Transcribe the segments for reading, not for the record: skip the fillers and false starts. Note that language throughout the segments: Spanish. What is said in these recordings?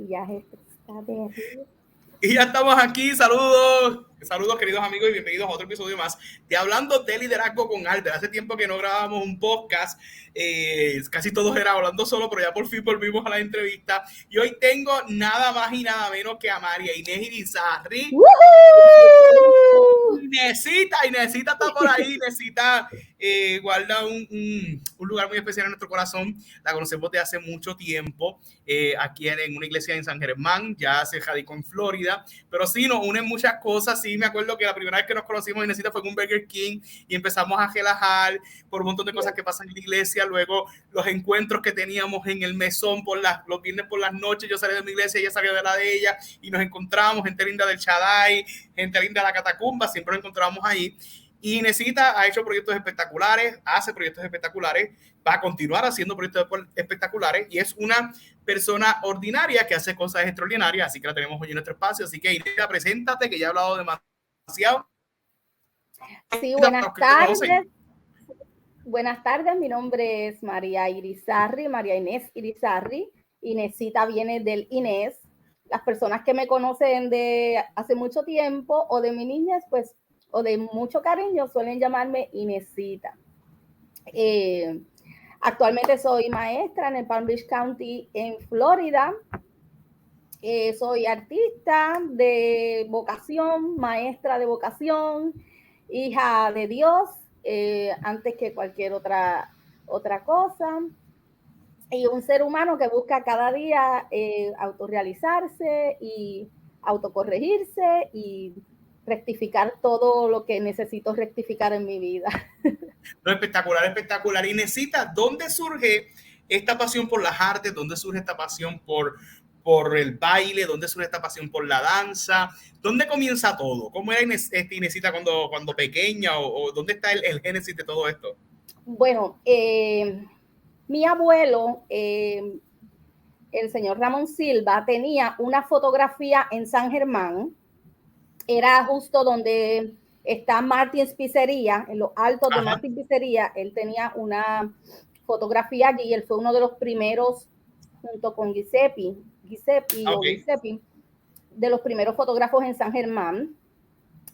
maquillaje está de... Y ya estamos aquí, saludos queridos amigos y bienvenidos a otro episodio más de Hablando de Liderazgo con Albert. Hace tiempo que no grabábamos un podcast, casi todos era hablando solo, pero ya por fin volvimos a la entrevista. Y hoy tengo nada más y nada menos que a María Inés Irizarry. Inesita está por ahí. Inesita guarda un lugar muy especial en nuestro corazón. La conocemos de hace mucho tiempo, aquí en una iglesia en San Germán, ya se radicó en Florida, pero sí nos unen muchas cosas. Sí, me acuerdo que la primera vez que nos conocimos, Inesita, fue en un Burger King y empezamos a relajar por un montón de cosas que pasan en la iglesia. Luego los encuentros que teníamos en el mesón los viernes por las noches, yo salí de mi iglesia, ella salió de la de ella y nos encontramos, gente linda del Shaddai, gente linda de la Catacumba, siempre nos encontramos ahí. Y Inesita ha hecho proyectos espectaculares, hace proyectos espectaculares, va a continuar haciendo proyectos espectaculares y es una persona ordinaria que hace cosas extraordinarias, así que la tenemos hoy en nuestro espacio. Así que Inesita, preséntate, que ya he hablado demasiado. Sí, buenas tardes. Buenas tardes, mi nombre es María Irizarry, María Inés Irizarry. Inesita viene del Inés. Las personas que me conocen de hace mucho tiempo o de mi niñez, pues, o de mucho cariño, suelen llamarme Inesita. Actualmente soy maestra en el Palm Beach County en Florida. Soy artista de vocación, maestra de vocación, hija de Dios, antes que cualquier otra cosa. Y un ser humano que busca cada día autorrealizarse y autocorregirse y rectificar todo lo que necesito rectificar en mi vida. No, espectacular, espectacular. Inesita, ¿dónde surge esta pasión por las artes? ¿Dónde surge esta pasión por el baile? ¿Dónde surge esta pasión por la danza? ¿Dónde comienza todo? ¿Cómo era Inesita cuando pequeña? ¿O dónde está el génesis de todo esto? Bueno, mi abuelo, el señor Ramón Silva, tenía una fotografía en San Germán. Era justo donde está Martín's Pizzería, en los altos de Martín's Pizzería. Él tenía una fotografía allí. Él fue uno de los primeros, junto con Giuseppe, de los primeros fotógrafos en San Germán.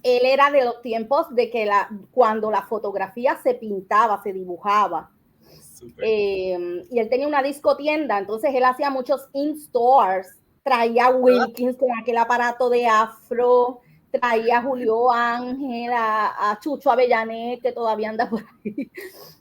Él era de los tiempos de que cuando la fotografía se pintaba, se dibujaba. Y él tenía una discotienda, entonces él hacía muchos in-stores. Traía a Wilkins con aquel aparato de afro, traía a Julio Ángel, a Chucho Avellanet, que todavía anda por ahí.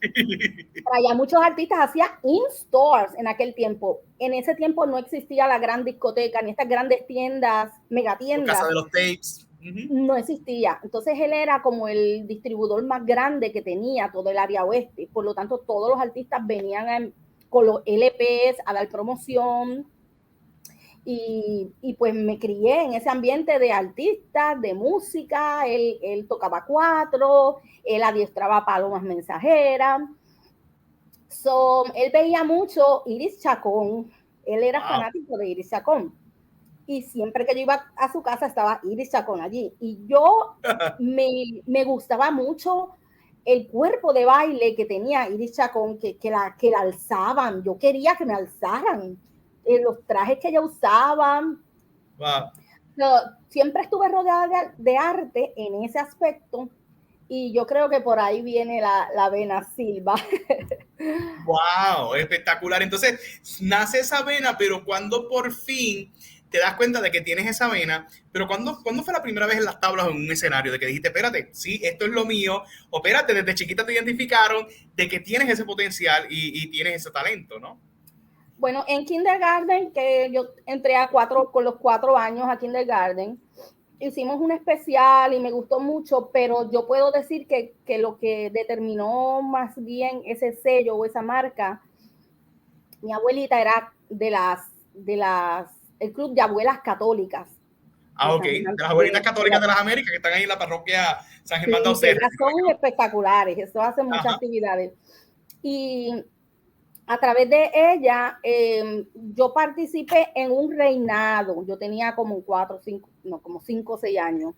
Traía muchos artistas, hacía in-stores en aquel tiempo. En ese tiempo no existía la gran discoteca, ni estas grandes tiendas, megatiendas. Casa de los tapes. No existía. Entonces él era como el distribuidor más grande que tenía todo el área oeste. Por lo tanto, todos los artistas venían con los LPs a dar promoción. Y pues me crié en ese ambiente de artistas, de música. Él tocaba cuatro, él adiestraba palomas mensajeras. Él veía mucho Iris Chacón. Él era fanático de Iris Chacón. Y siempre que yo iba a su casa estaba Iris Chacón allí. Y yo me gustaba mucho el cuerpo de baile que tenía Iris Chacón, que la alzaban. Yo quería que me alzaran. Los trajes que ella usaba. Siempre estuve rodeada de arte en ese aspecto. Y yo creo que por ahí viene la vena Silva. ¡Wow! Espectacular. Entonces, nace esa vena, pero cuando por fin te das cuenta de que tienes esa vena, pero ¿cuándo fue la primera vez en las tablas o en un escenario de que dijiste, espérate, sí, esto es lo mío, o espérate, desde chiquita te identificaron de que tienes ese potencial y tienes ese talento, ¿no? Bueno, en kindergarten, que yo entré con los 4 años a kindergarten, hicimos un especial y me gustó mucho, pero yo puedo decir que lo que determinó más bien ese sello o esa marca, mi abuelita era el club de abuelas católicas. Ok, de las abuelitas católicas de las Américas que están ahí en la parroquia San Germán de Auxerre. Son espectaculares, eso hacen muchas actividades. Y a través de ella, yo participé en un reinado. Yo tenía como 5 o 6 años.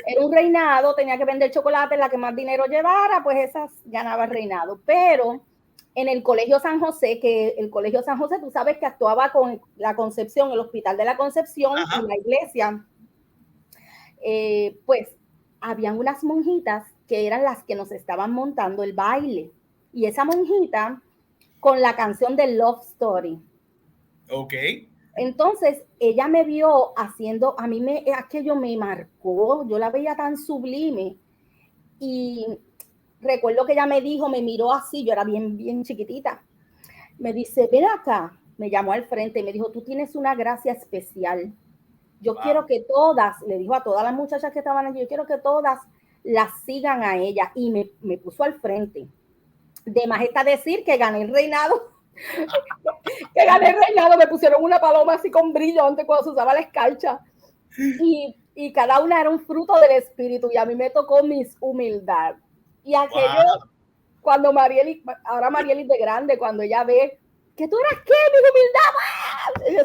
Era un reinado, tenía que vender chocolate, la que más dinero llevara, pues esas ganaba el reinado. Pero en el Colegio San José, que el Colegio San José, tú sabes que actuaba con la Concepción, el Hospital de la Concepción, ajá, y la iglesia, pues habían unas monjitas que eran las que nos estaban montando el baile. Y esa monjita con la canción de Love Story. Ok. Entonces, ella me vio haciendo, aquello me marcó, yo la veía tan sublime. Y recuerdo que ella me dijo, me miró así, yo era bien chiquitita. Me dice, ven acá, me llamó al frente y me dijo, tú tienes una gracia especial. Yo quiero que todas, le dijo a todas las muchachas que estaban allí, yo quiero que todas las sigan a ella. Y me puso al frente. De más está decir que gané el reinado. Que gané el reinado, me pusieron una paloma así con brillo antes cuando se usaba la escarcha. Y cada una era un fruto del espíritu. Y a mí me tocó mis humildad. Y aquello, cuando ahora Marielis de grande, cuando ella ve que tú eras qué, mi humildad,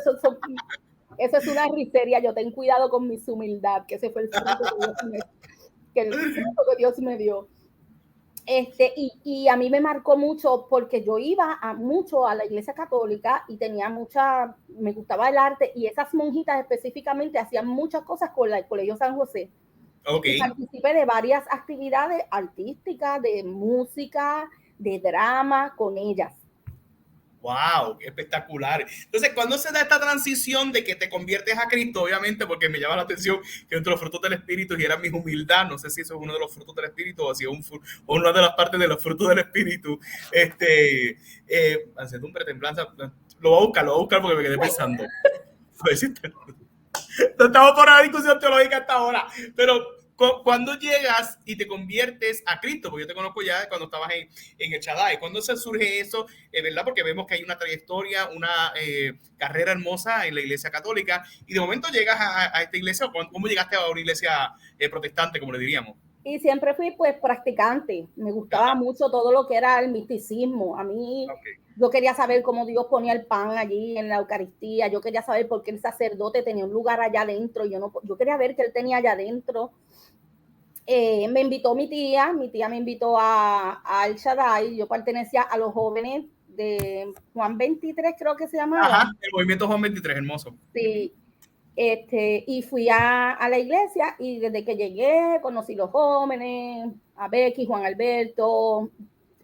eso es una risería. Yo ten cuidado con mi humildad, que ese fue el fruto que Dios me dio. Y a mí me marcó mucho porque yo iba mucho a la iglesia católica y me gustaba el arte, y esas monjitas específicamente hacían muchas cosas con el Colegio San José. Okay. Y participé de varias actividades artísticas, de música, de drama con ellas. ¡Wow! ¡Qué espectacular! Entonces, ¿cuándo se da esta transición de que te conviertes a Cristo? Obviamente, porque me llama la atención que entre los frutos del Espíritu y era mi humildad. No sé si eso es uno de los frutos del Espíritu o si es una de las partes de los frutos del Espíritu. Haciendo un pretemblanza. Lo voy a buscar porque me quedé pensando. No estamos por una discusión teológica hasta ahora, pero ¿cuándo llegas y te conviertes a Cristo? Porque yo te conozco ya cuando estabas en el Shaddai. ¿Cuándo se surge eso? ¿Verdad? Porque vemos que hay una trayectoria, una carrera hermosa en la iglesia católica, y de momento llegas a esta iglesia. ¿Cómo llegaste a una iglesia protestante, como le diríamos? Y siempre fui pues practicante. Me gustaba mucho todo lo que era el misticismo. A mí, yo quería saber cómo Dios ponía el pan allí en la Eucaristía. Yo quería saber por qué el sacerdote tenía un lugar allá adentro. Yo quería ver qué él tenía allá adentro. Me invitó mi tía me invitó al Shaddai. Yo pertenecía a los jóvenes de Juan 23, creo que se llamaba. Ajá, el movimiento Juan 23, hermoso. Sí. Y fui a la iglesia, y desde que llegué conocí los jóvenes, a Becky, Juan Alberto,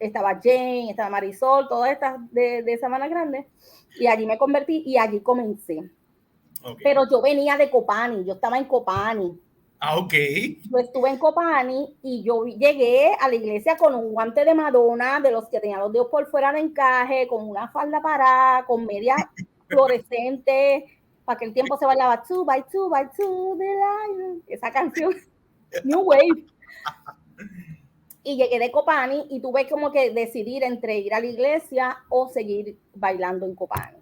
estaba Jane, estaba Marisol, todas estas de Sabana Grande, y allí me convertí y allí comencé. Okay. Pero yo venía de Copani, yo estaba en Copani. Ok. Yo estuve en Copani y yo llegué a la iglesia con un guante de Madonna, de los que tenían los dedos por fuera de encaje, con una falda parada, con media fluorescente. Para que el tiempo se bailaba 2 by 2 by 2 the line, esa canción New Wave. Y llegué de Copani y tuve como que decidir entre ir a la iglesia o seguir bailando en Copani.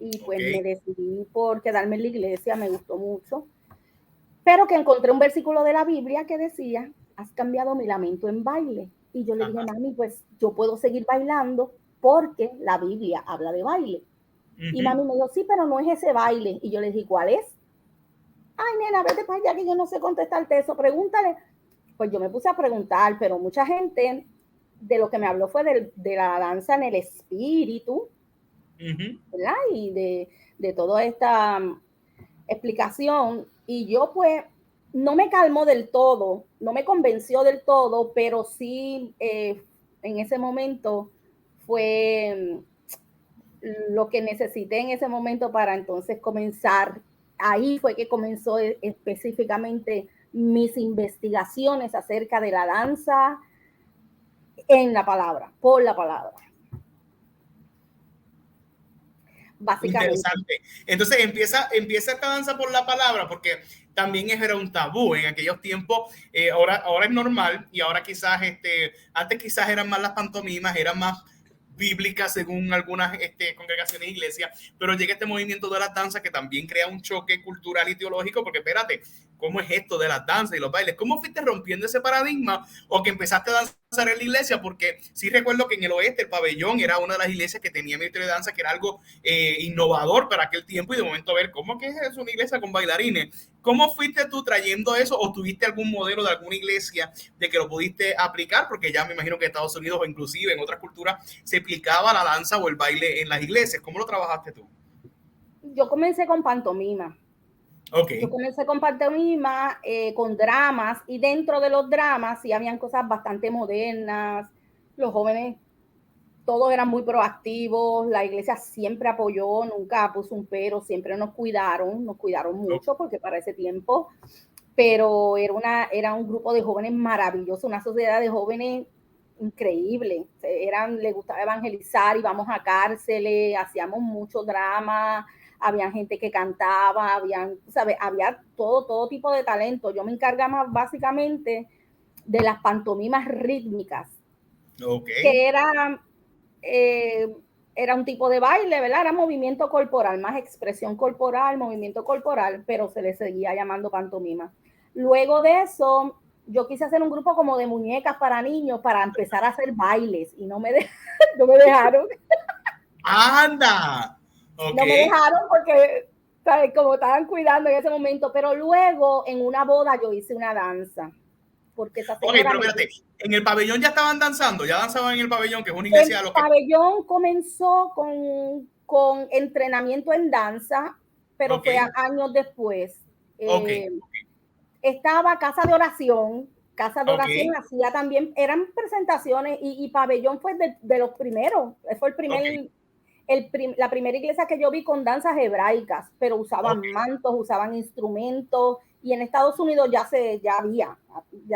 Y pues me decidí por quedarme en la iglesia, me gustó mucho. Pero que encontré un versículo de la Biblia que decía, has cambiado mi lamento en baile. Y yo le dije, mami, pues yo puedo seguir bailando porque la Biblia habla de baile. Y mami me dijo, sí, pero no es ese baile. Y yo le dije, ¿cuál es? Ay, nena, vete para allá que yo no sé contestarte eso, pregúntale. Pues yo me puse a preguntar, pero mucha gente de lo que me habló fue de la danza en el espíritu, ¿verdad? Y de toda esta explicación. Y yo pues no me calmó del todo, no me convenció del todo, pero sí en ese momento fue lo que necesité en ese momento para entonces comenzar. Ahí fue que comenzó específicamente mis investigaciones acerca de la danza en la palabra, por la palabra. Básicamente. Interesante. Entonces empieza esta danza por la palabra, porque también era un tabú en aquellos tiempos. Ahora es normal, y ahora quizás antes quizás eran más las pantomimas, eran más bíblicas según algunas congregaciones e iglesias, pero llega este movimiento de la danza que también crea un choque cultural y teológico, porque espérate, cómo es esto de las danzas y los bailes. ¿Cómo fuiste rompiendo ese paradigma o que empezaste a danzar en la iglesia? Porque sí recuerdo que en el oeste el pabellón era una de las iglesias que tenía ministerio de danza, que era algo innovador para aquel tiempo, y de momento ver cómo que es una iglesia con bailarines. ¿Cómo fuiste tú trayendo eso, o tuviste algún modelo de alguna iglesia de que lo pudiste aplicar? Porque ya me imagino que en Estados Unidos o inclusive en otras culturas se aplicaba la danza o el baile en las iglesias. ¿Cómo lo trabajaste tú? Yo comencé con pantomima. Okay. Yo comencé con pantomima, con dramas, y dentro de los dramas sí habían cosas bastante modernas. Los jóvenes todos eran muy proactivos, la iglesia siempre apoyó, nunca puso un pero, siempre nos cuidaron mucho, porque para ese tiempo, pero era un grupo de jóvenes maravilloso, una sociedad de jóvenes increíble. Les gustaba evangelizar, íbamos a cárceles, hacíamos mucho drama, había gente que cantaba, había todo tipo de talento. Yo me encargaba básicamente de las pantomimas rítmicas, que era un tipo de baile, ¿verdad? Era movimiento corporal, más expresión corporal, movimiento corporal, pero se le seguía llamando pantomima. Luego de eso, yo quise hacer un grupo como de muñecas para niños para empezar a hacer bailes, y no me dejaron. ¡Anda! Okay. No me dejaron porque, ¿sabes?, como estaban cuidando en ese momento, pero luego en una boda yo hice una danza. Porque esa señora pero espérate, ¿en el pabellón ya estaban danzando? ¿Ya danzaban en el pabellón, que es una iglesia? El pabellón comenzó con entrenamiento en danza, pero fue años después. Estaba Casa de Oración hacía también, eran presentaciones, y pabellón fue de los primeros, fue el primer, la primera iglesia que yo vi con danzas hebraicas, pero usaban mantos, usaban instrumentos, y en Estados Unidos ya había,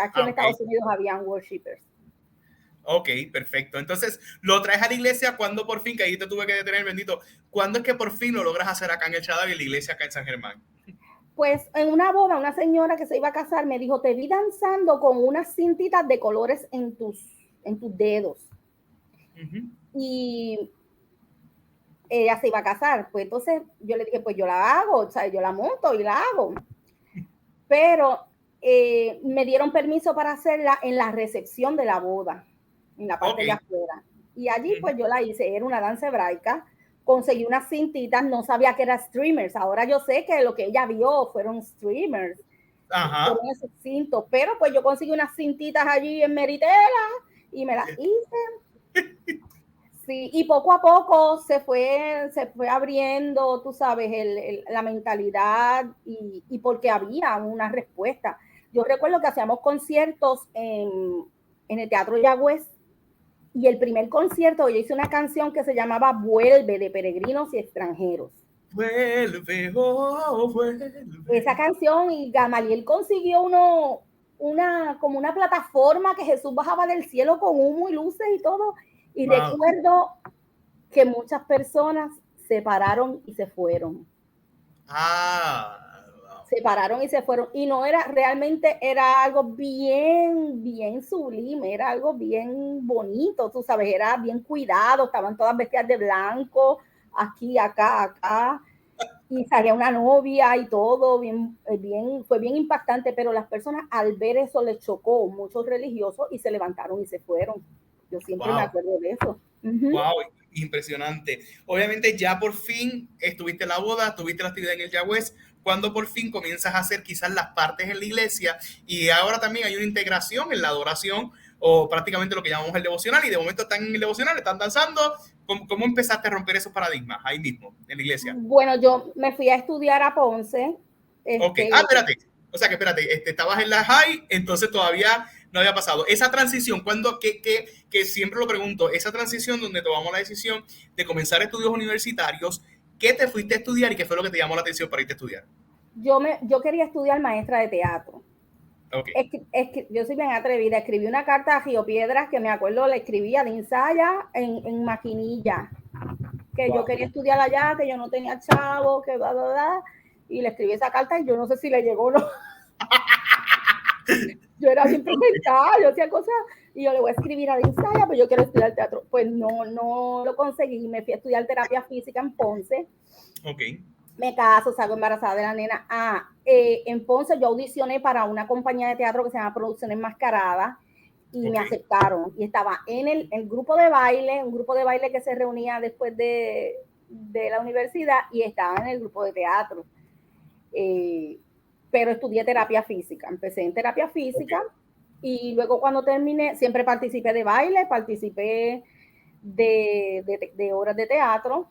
aquí en Estados Unidos habían worshipers. Ok, perfecto. Entonces, lo traes a la iglesia cuando por fin, que ahí te tuve que detener, bendito, ¿cuándo es que por fin lo logras hacer acá en el Shaddai, en la iglesia acá en San Germán? Pues en una boda, una señora que se iba a casar me dijo, te vi danzando con unas cintitas de colores en tus dedos. Y ella se iba a casar. Pues entonces yo le dije, pues yo la hago, o sea, yo la monto y la hago. Pero me dieron permiso para hacerla en la recepción de la boda, en la parte de afuera. Y allí pues yo la hice, era una danza hebraica. Conseguí unas cintitas, no sabía que eran streamers. Ahora yo sé que lo que ella vio fueron streamers. Fueron esos cintos, pero pues yo conseguí unas cintitas allí en Meritela y me las hice. Sí, y poco a poco se fue abriendo, tú sabes, la mentalidad, y porque había una respuesta. Yo recuerdo que hacíamos conciertos en el Teatro Yagüez, y el primer concierto yo hice una canción que se llamaba Vuelve, de Peregrinos y Extranjeros. Vuelve, oh, vuelve. Esa canción, y Gamaliel consiguió como una plataforma que Jesús bajaba del cielo con humo y luces y todo. Y recuerdo que muchas personas se pararon y se fueron. Se pararon y se fueron. Y no era, realmente era algo bien, bien sublime, era algo bien bonito, tú sabes, era bien cuidado, estaban todas vestidas de blanco, aquí, acá, y salía una novia y todo, fue bien impactante, pero las personas al ver eso les chocó, muchos religiosos, y se levantaron y se fueron. Yo siempre me acuerdo de eso. Wow, impresionante. Obviamente ya por fin estuviste en la boda, tuviste la actividad en el Yagüez, cuando por fin comienzas a hacer quizás las partes en la iglesia, y ahora también hay una integración en la adoración, o prácticamente lo que llamamos el devocional, y de momento están en el devocional, están danzando. ¿Cómo empezaste a romper esos paradigmas ahí mismo, en la iglesia? Bueno, yo me fui a estudiar a Ponce. Espérate. O sea, que espérate, estabas en la high, entonces todavía no había pasado. Esa transición, cuando que siempre lo pregunto, esa transición donde tomamos la decisión de comenzar estudios universitarios, ¿qué te fuiste a estudiar y qué fue lo que te llamó la atención para irte a estudiar? Yo quería estudiar maestra de teatro. Yo soy bien atrevida. Escribí una carta a Río Piedras, que me acuerdo, la escribía de ensaya en maquinilla, que yo quería estudiar allá, que yo no tenía chavo, que bla, bla, bla, y le escribí esa carta y yo no sé si le llegó o no. Yo era bien presentada, yo hacía cosas, y yo le voy a escribir a Insaya, pero yo quiero estudiar teatro. Pues no lo conseguí. Me fui a estudiar terapia física en Ponce. Me caso, salgo embarazada de la nena. En Ponce yo audicioné para una compañía de teatro que se llama Producciones Enmascaradas y me aceptaron. Y estaba en el grupo de baile, un grupo de baile que se reunía después de la universidad, y estaba en el grupo de teatro. Pero estudié terapia física. Empecé en terapia física y luego cuando terminé, siempre participé de baile, participé de obras de teatro.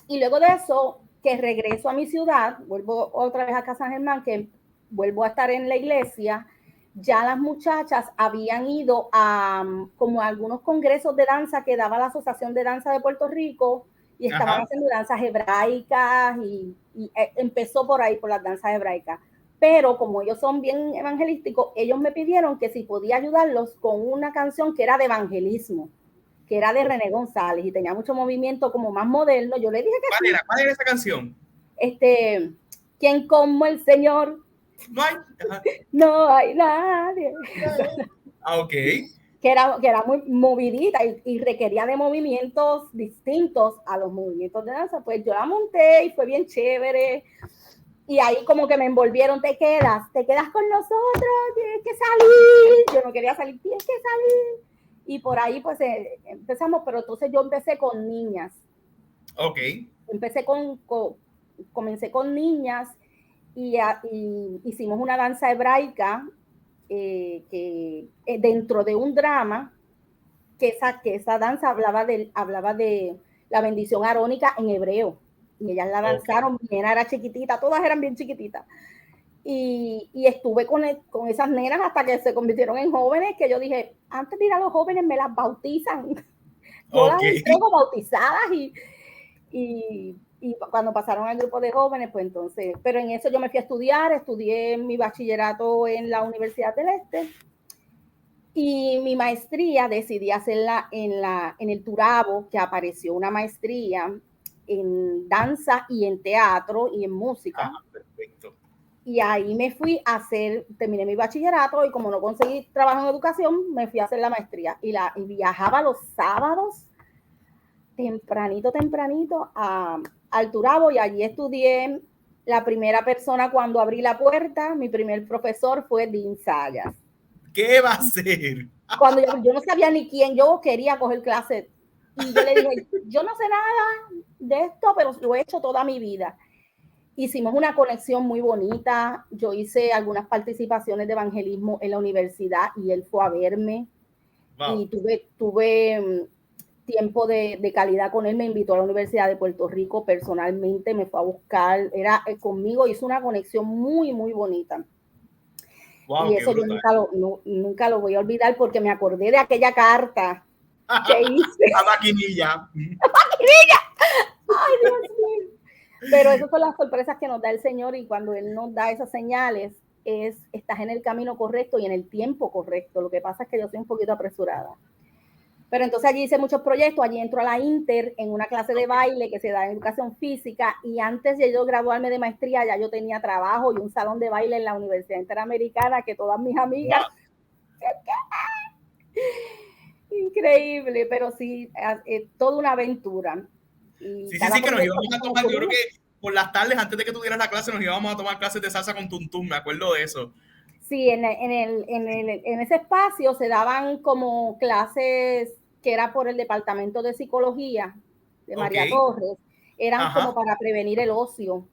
Y luego de eso, que regreso a mi ciudad, vuelvo otra vez acá a San Germán, que vuelvo a estar en la iglesia, ya las muchachas habían ido a como a algunos congresos de danza que daba la Asociación de Danza de Puerto Rico, y estaban haciendo danzas hebraicas, y empezó por ahí, por las danzas hebraicas. Pero como ellos son bien evangelísticos, ellos me pidieron que si podía ayudarlos con una canción que era de evangelismo, que era de René González y tenía mucho movimiento como más moderno. Yo le dije que ¿Cuál era esa canción? ¿Quién como el Señor? No hay. No hay nadie. Ok. Que era muy movidita y requería de movimientos distintos a los movimientos de danza. Pues yo la monté y fue bien chévere. Y ahí como que me envolvieron, te quedas con nosotros, tienes que salir. Yo no quería salir, tienes que salir. Y por ahí pues empezamos, pero entonces yo empecé con niñas. Ok. Comencé con niñas y hicimos una danza hebraica que dentro de un drama, que esa danza hablaba de la bendición arónica en hebreo. Y ellas la danzaron, mi nena era chiquitita, todas eran bien chiquititas. Y estuve con esas nenas hasta que se convirtieron en jóvenes, que yo dije, antes de ir a los jóvenes me las bautizan. Yo las entrego bautizadas y cuando pasaron al grupo de jóvenes, pues entonces, pero en eso yo me fui a estudiar, estudié mi bachillerato en la Universidad del Este, y mi maestría decidí hacerla en el Turabo, que apareció una maestría en danza y en teatro y en música. Perfecto. Y ahí me fui a terminé mi bachillerato, y como no conseguí trabajo en educación, me fui a hacer la maestría y viajaba los sábados tempranito al Turabo, y allí estudié. La primera persona cuando abrí la puerta, mi primer profesor fue Dean Sayas. ¿Qué va a ser? Cuando yo no sabía ni quién, yo quería coger clases. Y yo le dije, yo no sé nada de esto, pero lo he hecho toda mi vida. Hicimos una conexión muy bonita. Yo hice algunas participaciones de evangelismo en la universidad y él fue a verme. Wow. Y tuve tiempo de calidad con él. Me invitó a la Universidad de Puerto Rico personalmente, me fue a buscar, era conmigo, hizo una conexión muy, muy bonita. Wow, y eso yo nunca lo voy a olvidar, porque me acordé de aquella carta que hice. La maquinilla. ¡La maquinilla! ¡Ay, Dios mío! Pero esas son las sorpresas que nos da el Señor, y cuando Él nos da esas señales, estás en el camino correcto y en el tiempo correcto. Lo que pasa es que yo soy un poquito apresurada. Pero entonces allí hice muchos proyectos, allí entro a la Inter en una clase de baile que se da en educación física, y antes de yo graduarme de maestría ya yo tenía trabajo y un salón de baile en la Universidad Interamericana, que todas mis amigas... Wow. Increíble, pero sí, toda una aventura. Y sí, que nos íbamos a tomar, yo creo que por las tardes, antes de que tuvieras la clase, nos íbamos a tomar clases de salsa con Tuntum, me acuerdo de eso. Sí, en ese espacio se daban como clases que era por el Departamento de Psicología de María Torres, eran como para prevenir el ocio.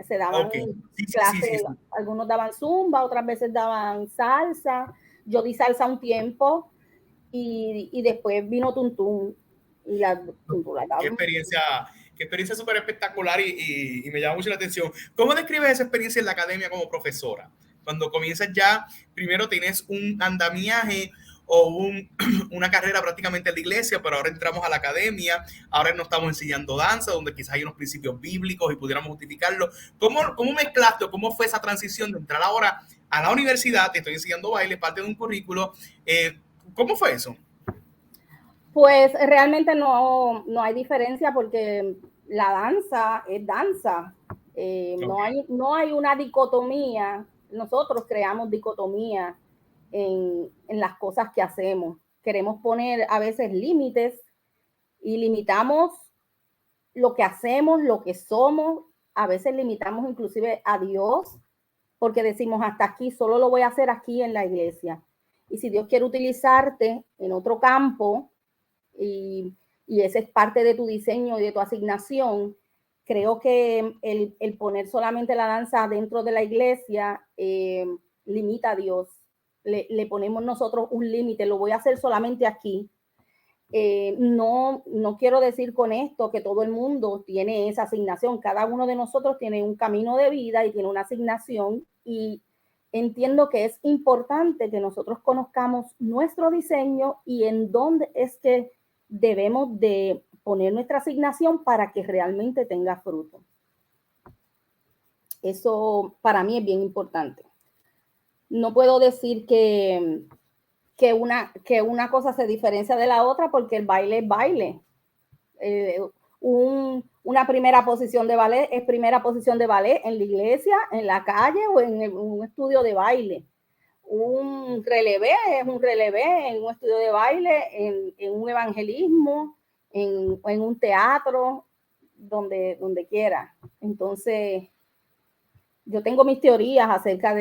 Se daban clases, sí. Algunos daban zumba, otras veces daban salsa. Yo di salsa un tiempo y después vino Tuntum. Y qué experiencia súper espectacular y me llama mucho la atención. ¿Cómo describes esa experiencia en la academia como profesora? Cuando comienzas ya, primero tienes un andamiaje o una carrera prácticamente en la iglesia, pero ahora entramos a la academia, ahora nos estamos enseñando danza, donde quizás hay unos principios bíblicos y pudiéramos justificarlo. ¿Cómo mezclaste o cómo fue esa transición de entrar ahora a la universidad? Te estoy enseñando baile, parte de un currículo. ¿Cómo fue eso? Pues realmente no hay diferencia, porque la danza es danza. No hay una dicotomía. Nosotros creamos dicotomía en las cosas que hacemos. Queremos poner a veces límites y limitamos lo que hacemos, lo que somos, a veces limitamos inclusive a Dios porque decimos hasta aquí, solo lo voy a hacer aquí en la iglesia. Y si Dios quiere utilizarte en otro campo y ese es parte de tu diseño y de tu asignación, creo que el poner solamente la danza dentro de la iglesia limita a Dios. Le ponemos nosotros un límite, lo voy a hacer solamente aquí. No quiero decir con esto que todo el mundo tiene esa asignación. Cada uno de nosotros tiene un camino de vida y tiene una asignación, y entiendo que es importante que nosotros conozcamos nuestro diseño y en dónde es que debemos de poner nuestra asignación para que realmente tenga fruto. Eso para mí es bien importante. No puedo decir que una cosa se diferencia de la otra porque el baile es baile. Una primera posición de ballet es primera posición de ballet en la iglesia, en la calle o en un estudio de baile. Un relevé es un relevé en un estudio de baile, en un evangelismo, en un teatro, donde quiera. Entonces, yo tengo mis teorías acerca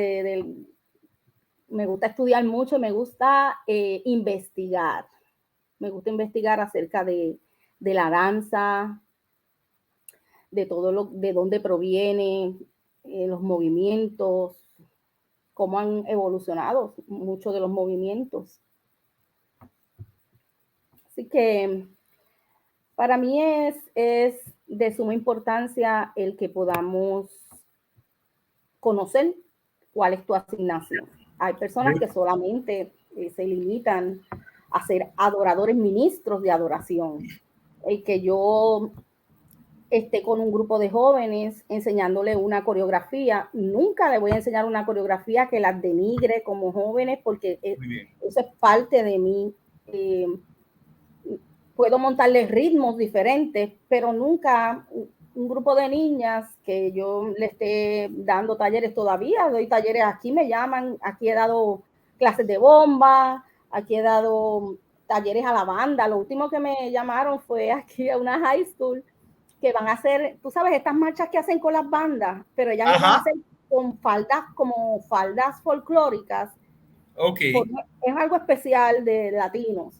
me gusta estudiar mucho, me gusta investigar. Me gusta investigar acerca de la danza, de de dónde proviene, los movimientos, cómo han evolucionado muchos de los movimientos. Así que para mí es de suma importancia el que podamos conocer cuál es tu asignación. Hay personas que solamente se limitan a ser adoradores, ministros de adoración. El que yo esté con un grupo de jóvenes enseñándole una coreografía, nunca le voy a enseñar una coreografía que las denigre como jóvenes, porque eso es parte de mí. Puedo montarles ritmos diferentes, pero nunca un grupo de niñas que yo le esté dando talleres. Todavía doy talleres, aquí me llaman, aquí he dado clases de bomba, aquí he dado talleres a la banda. Lo último que me llamaron fue aquí a una high school que van a hacer, tú sabes, estas marchas que hacen con las bandas, pero ellas lo van a hacer con faldas, como faldas folclóricas. Okay. Es algo especial de latinos.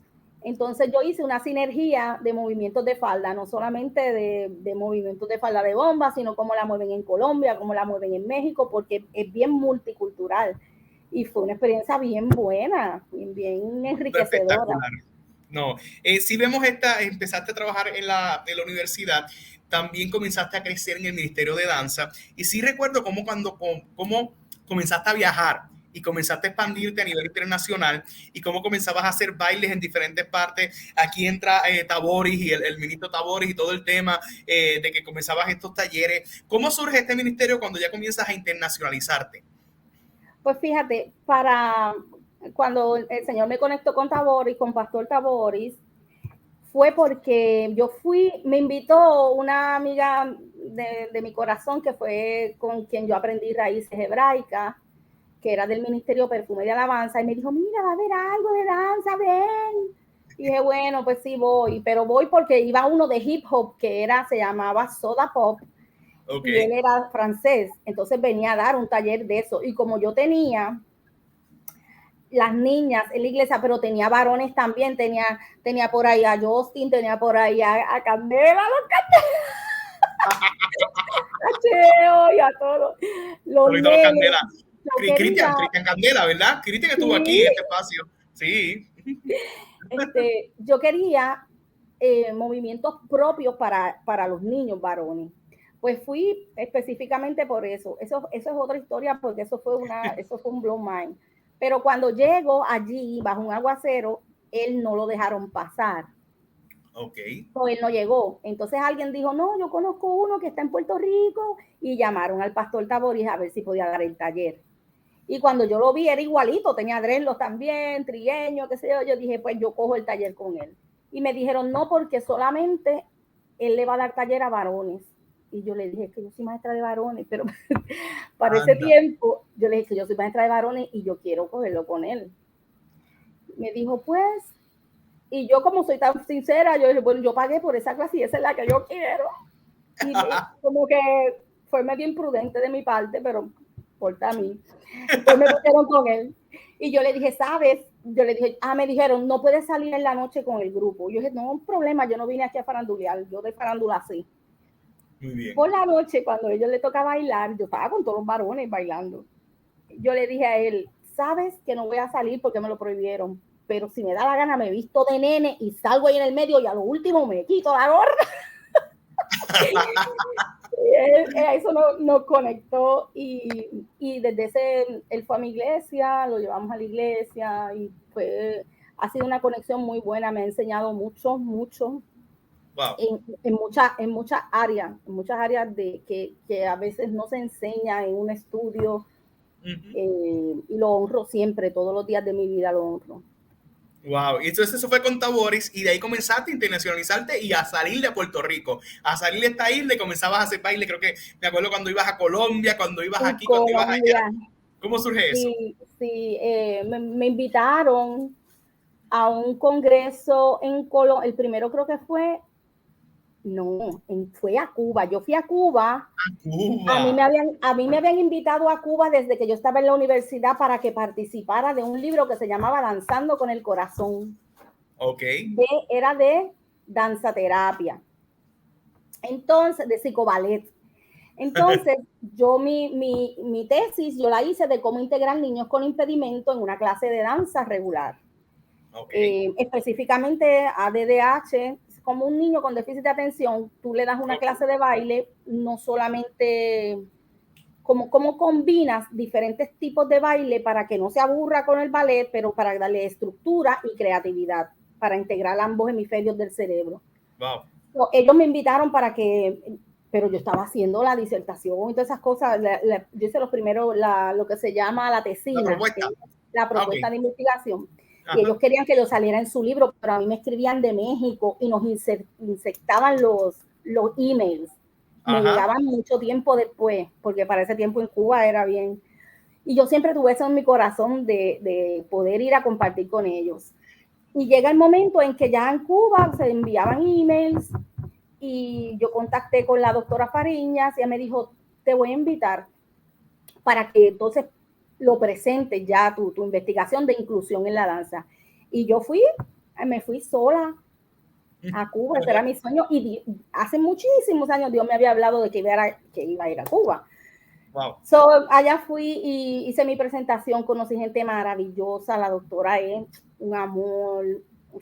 Entonces yo hice una sinergia de movimientos de falda, no solamente de movimientos de falda de bomba, sino cómo la mueven en Colombia, cómo la mueven en México, porque es bien multicultural. Y fue una experiencia bien buena, bien enriquecedora. No, si vemos empezaste a trabajar en la universidad, también comenzaste a crecer en el Ministerio de Danza, y sí recuerdo cómo comenzaste a viajar y comenzaste a expandirte a nivel internacional y cómo comenzabas a hacer bailes en diferentes partes. Aquí entra Taboris y el ministro Taboris y todo el tema de que comenzabas estos talleres. ¿Cómo surge este ministerio cuando ya comienzas a internacionalizarte? Pues fíjate, cuando el Señor me conectó con Taboris, con Pastor Taboris, fue porque me invitó una amiga de mi corazón, que fue con quien yo aprendí raíces hebraicas, que era del Ministerio Perfume de Alabanza, y me dijo, mira, va a haber algo de danza, ven. Y dije, bueno, pues sí voy, pero voy porque iba uno de hip hop que se llamaba Soda Pop, y él era francés, entonces venía a dar un taller de eso, y como yo tenía las niñas en la iglesia, pero tenía varones también, tenía por ahí a Justin, tenía por ahí a Candela, a Cheo y a todos los Candela. Cristian Candela, ¿verdad? Cristian estuvo aquí en este espacio. Sí. Yo quería movimientos propios para los niños varones. Pues fui específicamente por eso. Eso es otra historia, porque eso fue un blow mind. Pero cuando llego allí bajo un aguacero, él no lo dejaron pasar. Okay. So, él no llegó. Entonces alguien dijo, no, yo conozco uno que está en Puerto Rico, y llamaron al pastor Taboris a ver si podía dar el taller. Y cuando yo lo vi, era igualito, tenía dreadlocks también, trigueño, qué sé yo. Yo dije, pues yo cojo el taller con él. Y me dijeron, no, porque solamente él le va a dar taller a varones. Y yo le dije que yo soy maestra de varones, pero para ese tiempo yo le dije que yo soy maestra de varones y yo quiero cogerlo con él. Me dijo, pues, y yo como soy tan sincera, yo dije, bueno, yo pagué por esa clase y esa es la que yo quiero. Y como que fue medio imprudente de mi parte, pero importa a mí. Pues me pusieron con él. Y yo le dije, ¿sabes? Yo le dije, me dijeron, no puedes salir en la noche con el grupo. Yo dije, no, problema, yo no vine aquí a farandulear, yo de farándula sí. Muy bien. Por la noche, cuando a ellos les toca bailar, yo estaba con todos los varones bailando. Yo le dije a él, ¿sabes que no voy a salir porque me lo prohibieron? Pero si me da la gana, me visto de nene y salgo ahí en el medio y a lo último me quito la gorra. Eso nos conectó y desde ese, él fue a mi iglesia, lo llevamos a la iglesia y ha sido una conexión muy buena, me ha enseñado mucho. Wow. En muchas áreas de que a veces no se enseña en un estudio. Y lo honro siempre, todos los días de mi vida lo honro. Wow, y entonces eso fue con Taboris y de ahí comenzaste a internacionalizarte y a salir de Puerto Rico, a salir de esta isla y comenzabas a hacer baile. Creo que me acuerdo cuando ibas a Colombia, cuando ibas aquí, cuando ibas allá. ¿Cómo surge eso? Sí, me invitaron a un congreso en Colombia, el primero creo que fue a Cuba. Yo fui a Cuba. A mí me habían invitado a Cuba desde que yo estaba en la universidad para que participara de un libro que se llamaba Danzando con el Corazón. Okay. Era de danzaterapia. Entonces, de psicoballet. Entonces, yo mi tesis, yo la hice de cómo integrar niños con impedimento en una clase de danza regular. Okay. Específicamente ADDH, como un niño con déficit de atención, tú le das una clase de baile, no solamente cómo combinas diferentes tipos de baile para que no se aburra con el ballet, pero para darle estructura y creatividad, para integrar ambos hemisferios del cerebro. Wow. Ellos me invitaron pero yo estaba haciendo la disertación y todas esas cosas. Yo hice lo que se llama la tesina, la propuesta de investigación. Ajá. Y ellos querían que yo saliera en su libro, pero a mí me escribían de México y nos insectaban los emails. Me llegaban mucho tiempo después, porque para ese tiempo en Cuba era bien. Y yo siempre tuve eso en mi corazón de poder ir a compartir con ellos. Y llega el momento en que ya en Cuba se enviaban emails y yo contacté con la doctora Fariñas y ella me dijo, te voy a invitar para que entonces lo presentes ya tu investigación de inclusión en la danza. Y yo me fui sola a Cuba, ese era mi sueño, y hace muchísimos años Dios me había hablado de que iba a ir a Cuba. Wow. Allá fui y hice mi presentación, conocí gente maravillosa, la doctora es un amor,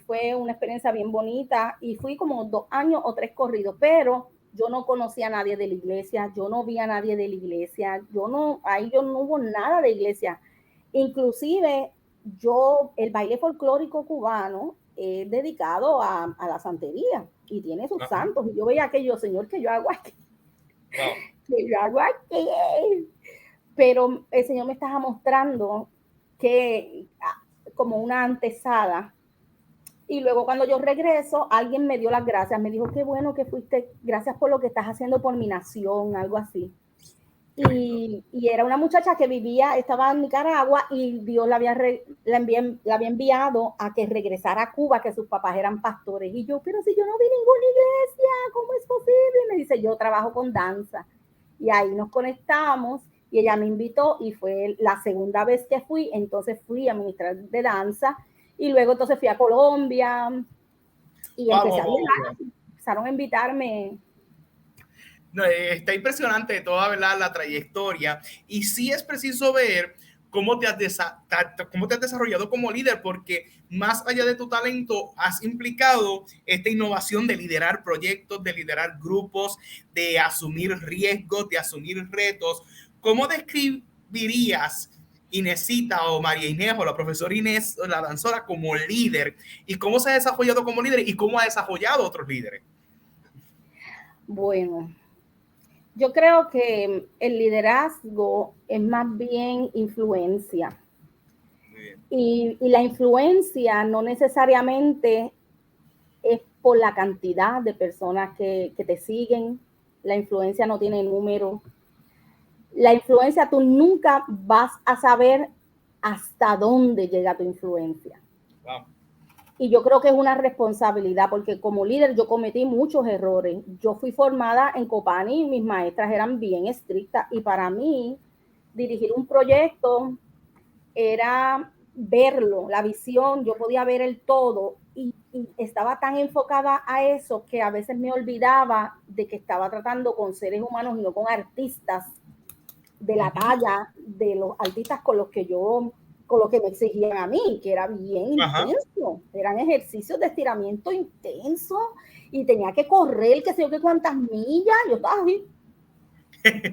fue una experiencia bien bonita y fui como 2 años o 3 corridos, pero yo no conocía a nadie de la iglesia, yo no vi a nadie de la iglesia, ahí no hubo nada de iglesia. Inclusive el baile folclórico cubano es dedicado a la santería y tiene sus santos. Y yo veía aquello, Señor, que yo hago aquí. Wow. Que yo hago aquí. Pero el Señor me estaba mostrando que como una antesala. Y luego cuando yo regreso, alguien me dio las gracias, me dijo, qué bueno que fuiste, gracias por lo que estás haciendo por mi nación, algo así. Y era una muchacha que estaba en Nicaragua y Dios la había enviado a que regresara a Cuba, que sus papás eran pastores. Y yo, pero si yo no vi ninguna iglesia, ¿cómo es posible? Y me dice, yo trabajo con danza. Y ahí nos conectamos y ella me invitó y fue la segunda vez que fui, entonces fui a ministrar de danza y luego entonces fui a Colombia y empezaron a invitarme. No, está impresionante toda, ¿verdad?, la trayectoria, y sí es preciso ver cómo te has desarrollado como líder, porque más allá de tu talento has implicado esta innovación de liderar proyectos, de liderar grupos, de asumir riesgos, de asumir retos. ¿Cómo describirías Inésita o María Inés o la profesora Inés o la danzora como líder, y cómo se ha desarrollado como líder y cómo ha desarrollado otros líderes? Bueno, yo creo que el liderazgo es más bien influencia. Y la influencia no necesariamente es por la cantidad de personas que te siguen. La influencia no tiene número. La influencia, tú nunca vas a saber hasta dónde llega tu influencia. Wow. Y yo creo que es una responsabilidad, porque como líder yo cometí muchos errores. Yo fui formada en Copani y mis maestras eran bien estrictas. Y para mí, dirigir un proyecto era verlo, la visión, yo podía ver el todo y estaba tan enfocada a eso que a veces me olvidaba de que estaba tratando con seres humanos y no con artistas de la talla de los artistas con los que me exigían a mí, que era bien intenso, eran ejercicios de estiramiento intenso y tenía que correr, que sé yo qué cuántas millas, yo estaba así.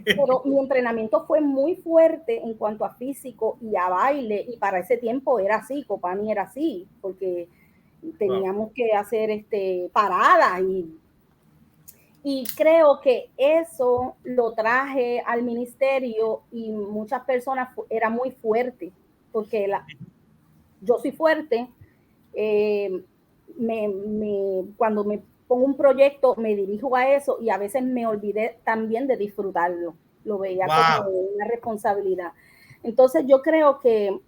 Pero mi entrenamiento fue muy fuerte en cuanto a físico y a baile, y para ese tiempo era así, Copani era así, porque teníamos que hacer paradas y creo que eso lo traje al ministerio y muchas personas era muy fuerte, porque yo soy fuerte, cuando me pongo un proyecto me dirijo a eso y a veces me olvidé también de disfrutarlo, lo veía como una responsabilidad. Entonces yo creo que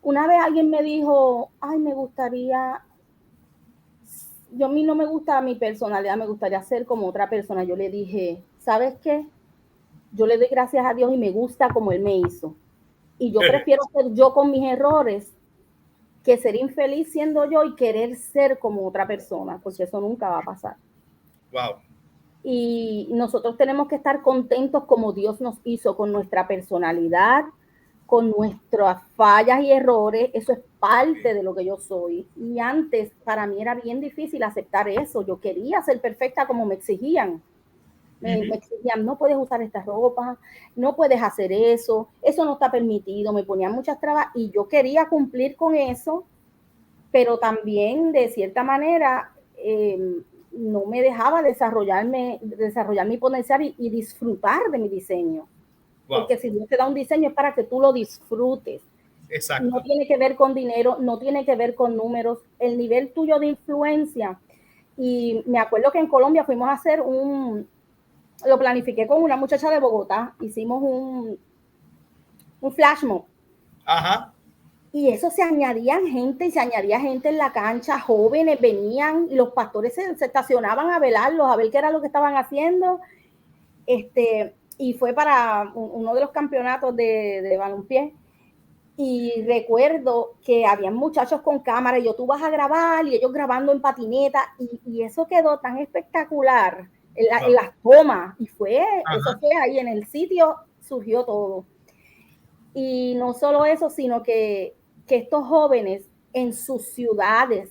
una vez alguien me dijo, ay, me gustaría, a mí no me gusta mi personalidad, me gustaría ser como otra persona. Yo le dije, ¿sabes qué? Yo le doy gracias a Dios y me gusta como Él me hizo. Y yo prefiero ser yo con mis errores que ser infeliz siendo yo y querer ser como otra persona, porque eso nunca va a pasar. Wow. Y nosotros tenemos que estar contentos como Dios nos hizo, con nuestra personalidad, con nuestras fallas y errores. Eso es parte de lo que yo soy. Y antes para mí era bien difícil aceptar eso. Yo quería ser perfecta como me exigían. Me exigían, no puedes usar esta ropa, no puedes hacer eso no está permitido. Me ponían muchas trabas y yo quería cumplir con eso, pero también de cierta manera no me dejaba desarrollar mi potencial y disfrutar de mi diseño. Wow. Porque si Dios te da un diseño es para que tú lo disfrutes. Exacto. No tiene que ver con dinero, no tiene que ver con números, el nivel tuyo de influencia. Y me acuerdo que en Colombia fuimos a hacer lo planifiqué con una muchacha de Bogotá, hicimos un flash mob. Ajá. Y eso se añadía gente en la cancha, jóvenes venían y los pastores se estacionaban a velarlos, a ver qué era lo que estaban haciendo. Y fue para uno de los campeonatos de balompié. Y recuerdo que habían muchachos con cámara y tú vas a grabar y ellos grabando en patineta y eso quedó tan espectacular en las tomas y eso fue ahí en el sitio, surgió todo. Y no solo eso, sino que estos jóvenes en sus ciudades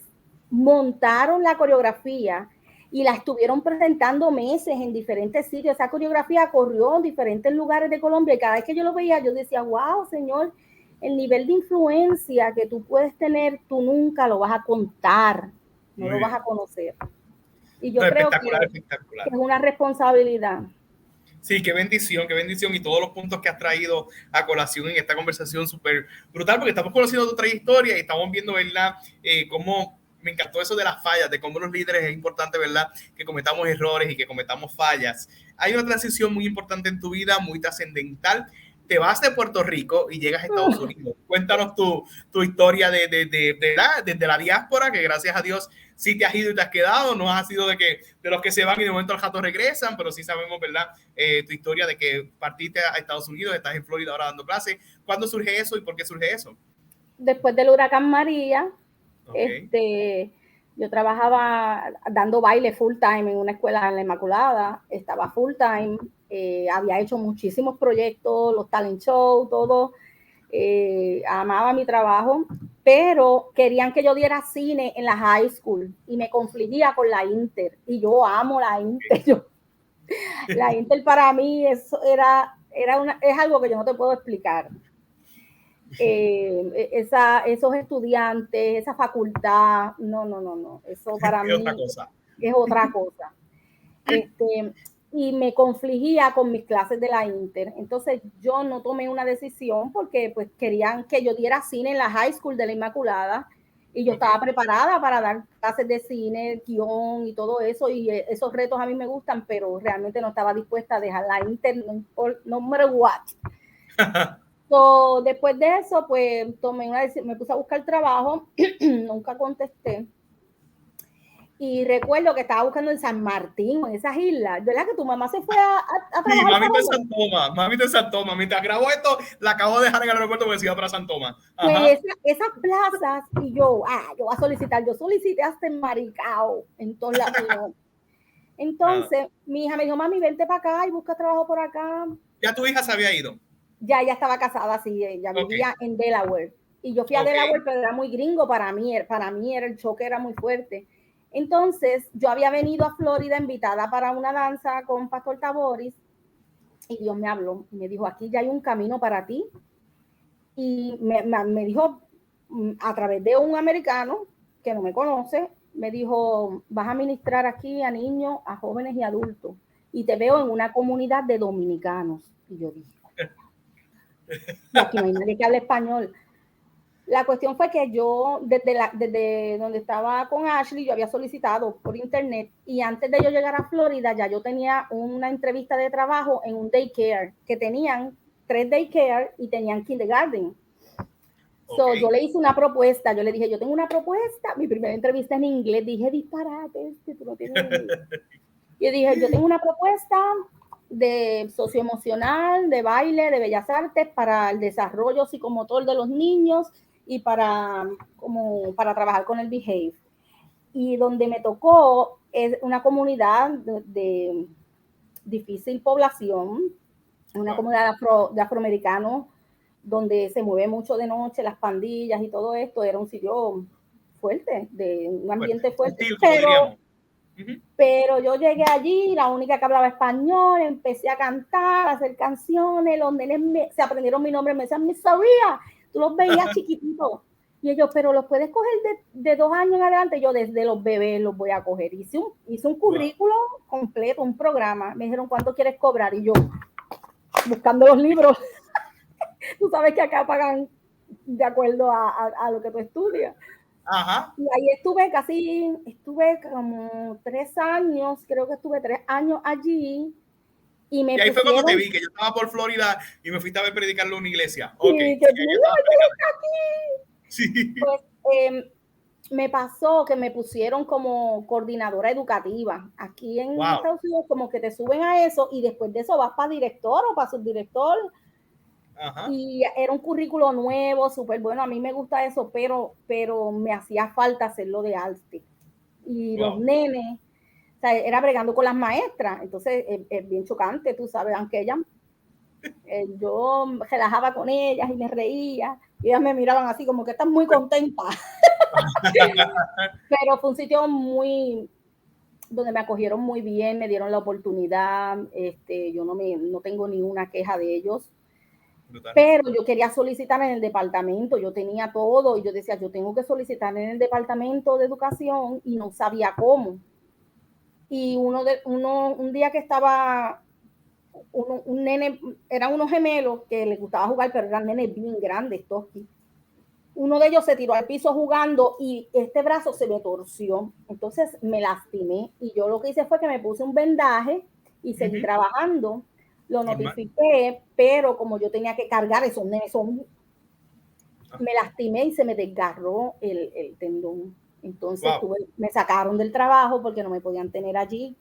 montaron la coreografía y la estuvieron presentando meses en diferentes sitios. Esa coreografía corrió en diferentes lugares de Colombia y cada vez que yo lo veía, yo decía, wow, Señor, el nivel de influencia que tú puedes tener, tú nunca lo vas a contar, no lo vas a conocer. Y yo creo que es una responsabilidad. Sí, qué bendición y todos los puntos que has traído a colación en esta conversación súper brutal, porque estamos conociendo tu trayectoria y estamos viendo, ¿verdad? Cómo me encantó eso de las fallas, de cómo los líderes es importante, ¿verdad? Que cometamos errores y que cometamos fallas. Hay una transición muy importante en tu vida, muy trascendental. Te vas de Puerto Rico y llegas a Estados Unidos. Cuéntanos tu historia desde la diáspora, que gracias a Dios sí te has ido y te has quedado, no has sido de los que se van y de momento al rato regresan, pero sí sabemos, ¿verdad? Tu historia de que partiste a Estados Unidos, estás en Florida ahora dando clases. ¿Cuándo surge eso y por qué surge eso? Después del huracán María, yo trabajaba dando baile full time en una escuela en la Inmaculada, estaba full time, había hecho muchísimos proyectos, los talent shows, todo. Amaba mi trabajo, pero querían que yo diera cine en la high school y me confligía con la Inter y yo amo la Inter. La Inter para mí eso es algo que yo no te puedo explicar. Esos estudiantes, esa facultad, no, eso para mí es otra cosa. Y me confligía con mis clases de la Inter. Entonces yo no tomé una decisión porque pues querían que yo diera cine en la high school de la Inmaculada y yo estaba preparada para dar clases de cine, guión y todo eso, y esos retos a mí me gustan, pero realmente no estaba dispuesta a dejar la Inter, no matter what. So, después de eso, pues tomé una decisión, me puse a buscar trabajo, nunca contesté. Y recuerdo que estaba buscando en San Martín, en esas islas. ¿Verdad que tu mamá se fue a trabajar? Sí, mami está en San Tomás. Mami está en San Tomás. Mientras grabo esto, la acabo de dejar en el aeropuerto porque se iba para San Tomás. Pues esas plazas, y yo voy a solicitar. Yo solicité hasta en Maricao, en todos lados. Entonces, mi hija me dijo, mami, vente para acá y busca trabajo por acá. ¿Ya tu hija se había ido? Ya estaba casada, sí, ella vivía en Delaware. Y yo fui a Delaware, pero era muy gringo para mí era el choque era muy fuerte. Entonces, yo había venido a Florida invitada para una danza con Pastor Taboris y Dios me habló y me dijo, aquí ya hay un camino para ti. Y me dijo, a través de un americano que no me conoce, me dijo, vas a ministrar aquí a niños, a jóvenes y adultos. Y te veo en una comunidad de dominicanos. Y yo dije, y aquí no hay nadie que hable español. La cuestión fue que yo, desde donde estaba con Ashley, yo había solicitado por internet y antes de yo llegar a Florida, ya yo tenía una entrevista de trabajo en un daycare, que tenían 3 daycare y tenían kindergarten. So, yo le hice una propuesta, yo le dije, yo tengo una propuesta, mi primera entrevista en inglés, dije, disparate, tú no tienes inglés. Y dije, yo tengo una propuesta de socioemocional, de baile, de bellas artes para el desarrollo psicomotor de los niños y para trabajar con el Behave. Y donde me tocó es una comunidad de difícil población, una comunidad de afroamericanos donde se mueve mucho de noche, las pandillas y todo esto. Era un sitio fuerte, de un ambiente fuerte. Pero yo llegué allí, la única que hablaba español, empecé a cantar, a hacer canciones, los nenes se aprendieron mi nombre, me decían, Miss Saria, tú los veías chiquititos. Y ellos, pero los puedes coger de 2 años en adelante. Yo desde los bebés los voy a coger. Hice un currículo completo, un programa. Me dijeron, ¿cuánto quieres cobrar? Y yo, buscando los libros. Tú sabes que acá pagan de acuerdo a lo que tú estudias. Ajá. Y ahí estuve como 3 años, creo que estuve 3 años allí. Y ahí fue cuando te vi, que yo estaba por Florida y me fuiste a ver predicarlo en una iglesia. Sí, que aquí. Sí. Pues me pasó que me pusieron como coordinadora educativa. Aquí en Estados Unidos como que te suben a eso y después de eso vas para director o para subdirector. Ajá. Y era un currículo nuevo, súper bueno. A mí me gusta eso, pero me hacía falta hacerlo de arte. Y los nenes, o sea, era bregando con las maestras. Entonces, es bien chocante, tú sabes, aunque ellas, yo relajaba con ellas y me reía. Y ellas me miraban así como que están muy contentas. Pero fue un sitio donde me acogieron muy bien, me dieron la oportunidad. Yo no tengo ni una queja de ellos. Pero yo quería solicitar en el departamento, yo tenía todo y yo decía, yo tengo que solicitar en el departamento de educación y no sabía cómo. Y un día que estaba, un nene, eran unos gemelos que les gustaba jugar, pero eran nenes bien grandes, tosquis. Uno de ellos se tiró al piso jugando y este brazo se me torció. Entonces me lastimé y yo lo que hice fue que me puse un vendaje y seguí trabajando. Lo notifiqué, pero como yo tenía que cargar esos nenes, me lastimé y se me desgarró el tendón. Entonces me sacaron del trabajo porque no me podían tener allí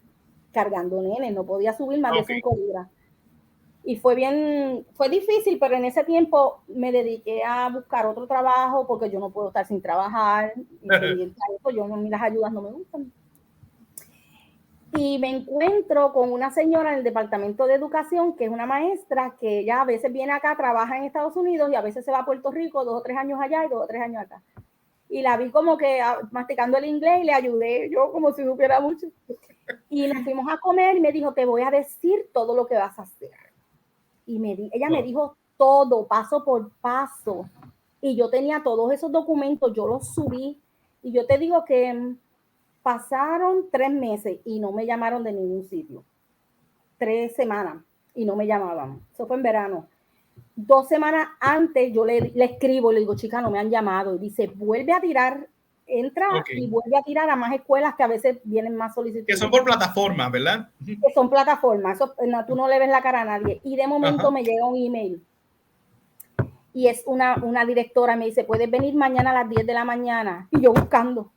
cargando nenes, no podía subir más de 5 libras. Y fue difícil, pero en ese tiempo me dediqué a buscar otro trabajo porque yo no puedo estar sin trabajar. Las ayudas no me gustan. Y me encuentro con una señora en el departamento de educación, que es una maestra, que ella a veces viene acá, trabaja en Estados Unidos y a veces se va a Puerto Rico 2 o 3 años allá y 2 o 3 años acá. Y la vi como que masticando el inglés y le ayudé, yo como si supiera mucho. Y nos fuimos a comer y me dijo, te voy a decir todo lo que vas a hacer. Y ella me dijo todo, paso por paso. Y yo tenía todos esos documentos, yo los subí. Y yo te digo que pasaron 3 meses y no me llamaron de ningún sitio. 3 semanas y no me llamaban. Eso fue en verano. 2 semanas antes yo le escribo, le digo, chica, no me han llamado. Y dice, vuelve a tirar, entra y vuelve a tirar a más escuelas que a veces vienen más solicitudes. Que son por plataformas, ¿verdad? Que son plataformas. Eso, no, tú no le ves la cara a nadie. Y de momento me llega un email. Y es una directora, me dice, puedes venir mañana a las 10 de la mañana. Y yo buscando.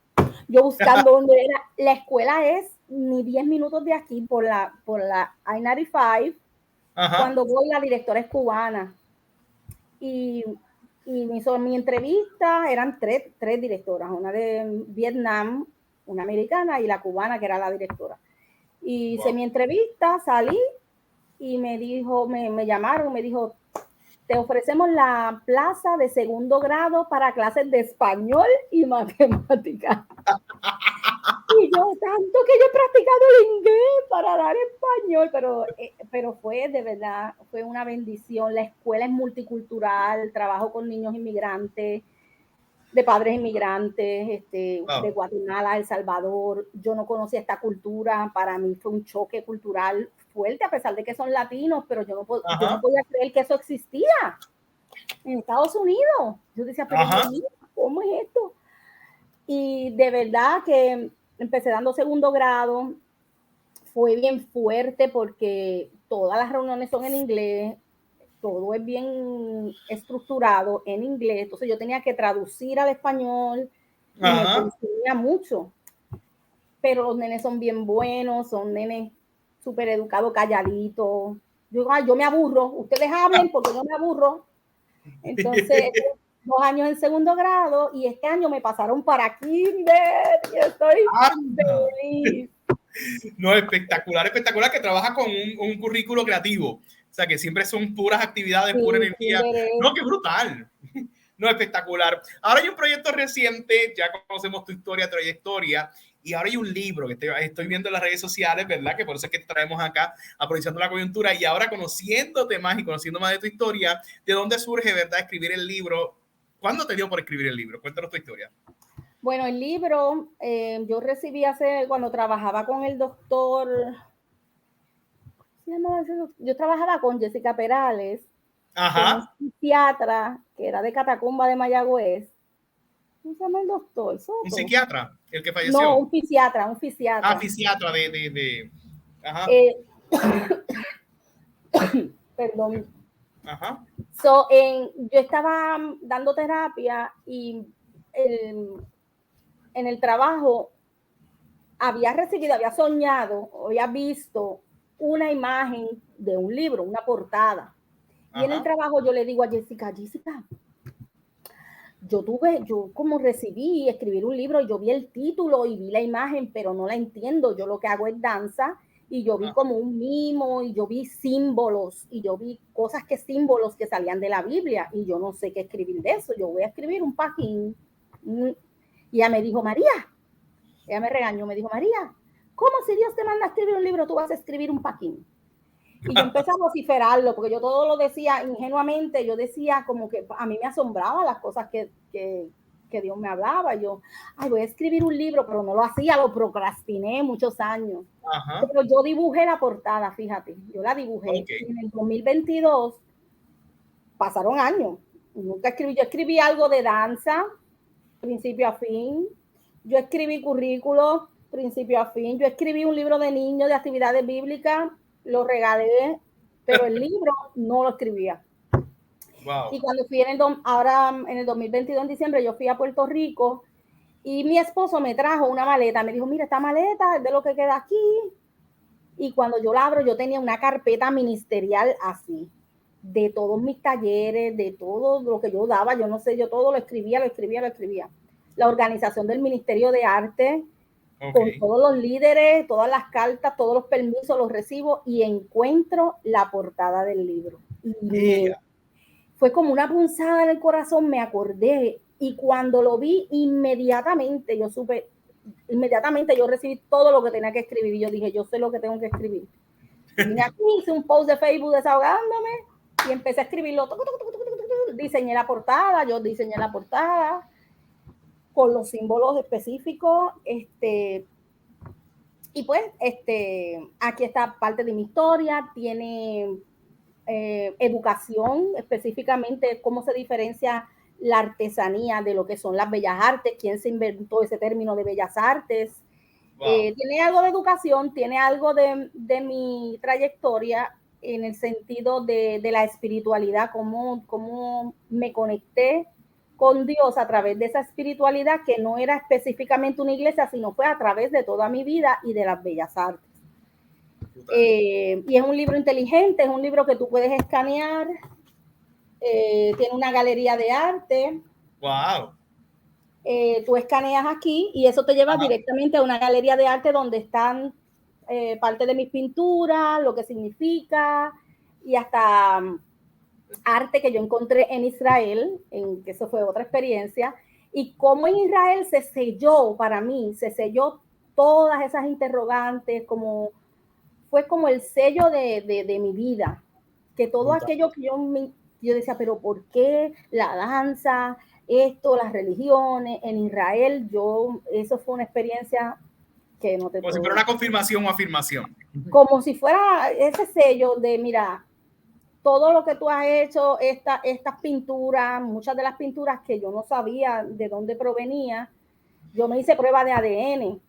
Yo buscando dónde era. La escuela es ni 10 minutos de aquí por la I-95. Ajá. Cuando voy, la directora es cubana. Y me hizo mi entrevista, eran tres directoras, una de Vietnam, una americana y la cubana, que era la directora. Y hice mi entrevista, salí y me dijo, me llamaron, me dijo, te ofrecemos la plaza de segundo grado para clases de español y matemáticas. Y yo, tanto que yo he practicado el inglés para dar español, pero fue de verdad, fue una bendición. La escuela es multicultural, trabajo con niños inmigrantes, de padres inmigrantes, de Guatemala, El Salvador. Yo no conocía esta cultura, para mí fue un choque cultural fuerte, a pesar de que son latinos, pero yo no podía creer que eso existía en Estados Unidos. Yo decía, pero Dios, ¿cómo es esto? Y de verdad que empecé dando segundo grado, fue bien fuerte porque todas las reuniones son en inglés, todo es bien estructurado en inglés, entonces yo tenía que traducir al español y me consumía mucho. Pero los nenes son bien buenos, son nenes súper educados, calladitos. Yo me aburro, ustedes hablen porque yo me aburro. Entonces, 2 años en segundo grado y este año me pasaron para kinder y estoy feliz. No, espectacular que trabaja con un currículo creativo. O sea, que siempre son puras actividades, pura energía. No, qué brutal. No, espectacular. Ahora hay un proyecto reciente, ya conocemos tu historia, trayectoria, y ahora hay un libro que estoy viendo en las redes sociales, ¿verdad? Que por eso es que te traemos acá, aprovechando la coyuntura, y ahora conociéndote más y conociendo más de tu historia, ¿de dónde surge, verdad, escribir el libro? ¿Cuándo te dio por escribir el libro? Cuéntanos tu historia. Bueno, el libro yo recibí cuando trabajaba con el doctor, yo trabajaba con Jessica Perales, un psiquiatra que era de Catacumba de Mayagüez. ¿Cómo se llama el doctor? ¿Soto? ¿Un psiquiatra? ¿El que falleció? No, un fisiatra. Ah, fisiatra de... Ajá. Perdón. Ajá. Yo estaba dando terapia y en el trabajo había soñado, había visto una imagen de un libro, una portada. Y en el trabajo yo le digo a Jessica, yo como recibí escribir un libro, yo vi el título y vi la imagen, pero no la entiendo. Yo lo que hago es danza y yo vi como un mimo y yo vi símbolos y yo vi símbolos que salían de la Biblia y yo no sé qué escribir de eso. Yo voy a escribir un paquín. Y ella me dijo, ella me regañó, me dijo, María, ¿cómo si Dios te manda a escribir un libro, tú vas a escribir un paquín? Y yo empecé a vociferarlo, porque yo todo lo decía ingenuamente, yo decía como que a mí me asombraba las cosas que Dios me hablaba. Yo, voy a escribir un libro, pero no lo hacía, lo procrastiné muchos años. Pero yo dibujé la portada, fíjate, yo la dibujé. Y en el 2022 pasaron años. Nunca escribí, yo escribí algo de danza, principio a fin. Yo escribí currículos, principio a fin. Yo escribí un libro de niños de actividades bíblicas, lo regalé, pero el libro no lo escribía. Wow. Y cuando fui ahora en el 2022, en diciembre, yo fui a Puerto Rico y mi esposo me trajo una maleta. Me dijo, mira, esta maleta es de lo que queda aquí. Y cuando yo la abro, yo tenía una carpeta ministerial así, de todos mis talleres, de todo lo que yo daba. Yo no sé, yo todo lo escribía. La organización del Ministerio de Arte, con todos los líderes, todas las cartas, todos los permisos, los recibo y encuentro la portada del libro. Y fue como una punzada en el corazón, me acordé y cuando lo vi inmediatamente yo recibí todo lo que tenía que escribir y yo dije, yo sé lo que tengo que escribir. Y vine aquí, hice un post de Facebook desahogándome y empecé a escribirlo. Diseñé la portada con los símbolos específicos, y pues, aquí está parte de mi historia, tiene educación, específicamente cómo se diferencia la artesanía de lo que son las bellas artes, quién se inventó ese término de bellas artes. Wow. Tiene algo de educación, tiene algo de mi trayectoria en el sentido de la espiritualidad, cómo me conecté con Dios a través de esa espiritualidad que no era específicamente una iglesia, sino fue a través de toda mi vida y de las bellas artes. Y es un libro inteligente, es un libro que tú puedes escanear, tiene una galería de arte. ¡Wow! Tú escaneas aquí y eso te lleva directamente a una galería de arte donde están parte de mis pinturas, lo que significa, y hasta arte que yo encontré en Israel, que eso fue otra experiencia, y cómo en Israel se selló, para mí, se selló todas esas interrogantes, fue como el sello de mi vida, que todo aquello que yo decía, pero ¿por qué la danza, esto, las religiones en Israel? Eso fue una experiencia que no te Como si fuera una confirmación o afirmación. Como si fuera ese sello de, mira, todo lo que tú has hecho, estas pinturas, muchas de las pinturas que yo no sabía de dónde provenía, yo me hice prueba de ADN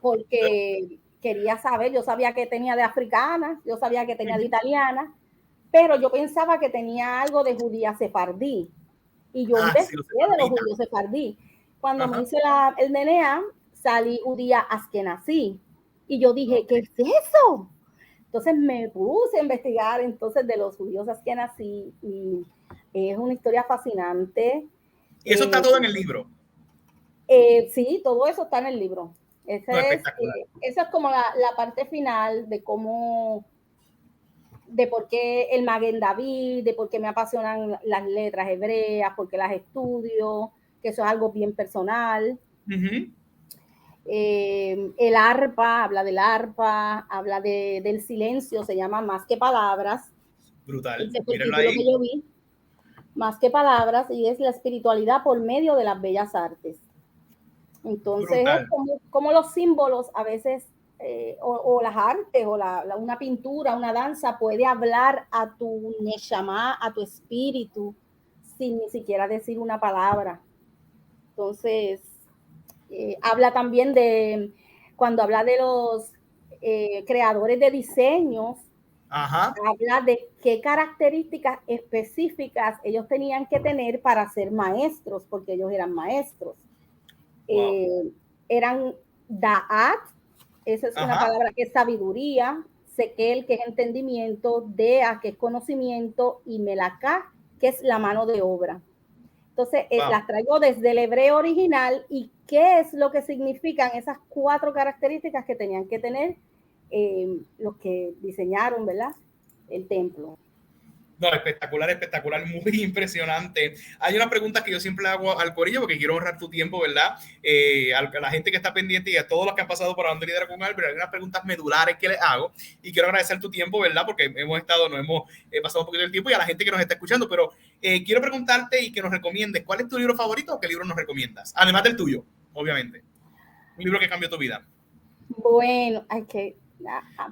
porque quería saber, yo sabía que tenía de africana, yo sabía que tenía de italiana, pero yo pensaba que tenía algo de judía sefardí. Y yo investigué de los judíos sefardí. Cuando me hice el DNA, salí judía askenazí. Y yo dije, ¿qué es eso? Entonces me puse a investigar entonces de los judíos askenazí y es una historia fascinante. ¿Y eso está todo en el libro? Sí, todo eso está en el libro. Esa es como la parte final de por qué el Maguen David, de por qué me apasionan las letras hebreas, por qué las estudio, que eso es algo bien personal. El arpa, habla del arpa, habla del silencio, se llama Más que Palabras. Brutal. Ese fue el título que yo vi. Más que Palabras, y es la espiritualidad por medio de las bellas artes. Entonces, es como los símbolos a veces, o las artes, o una pintura, una danza, puede hablar a tu neshama, a tu espíritu, sin ni siquiera decir una palabra. Entonces, habla también cuando habla de los creadores de diseños, habla de qué características específicas ellos tenían que tener para ser maestros, porque ellos eran maestros. Eran da'at, esa es una palabra que es sabiduría, sekel, que es entendimiento, dea, que es conocimiento, y melaká, que es la mano de obra. Entonces, las traigo desde el hebreo original y qué es lo que significan esas 4 características que tenían que tener los que diseñaron, ¿verdad?, el templo. No, espectacular, muy impresionante. Hay una pregunta que yo siempre hago al corillo porque quiero honrar tu tiempo, ¿verdad? A la gente que está pendiente y a todos los que han pasado por Hablando Lidera con Albert, hay unas preguntas medulares que les hago y quiero agradecer tu tiempo, ¿verdad? Porque hemos pasado un poquito del tiempo y a la gente que nos está escuchando, pero quiero preguntarte y que nos recomiendes, ¿cuál es tu libro favorito o qué libro nos recomiendas? Además del tuyo, obviamente. Un libro que cambió tu vida. Bueno,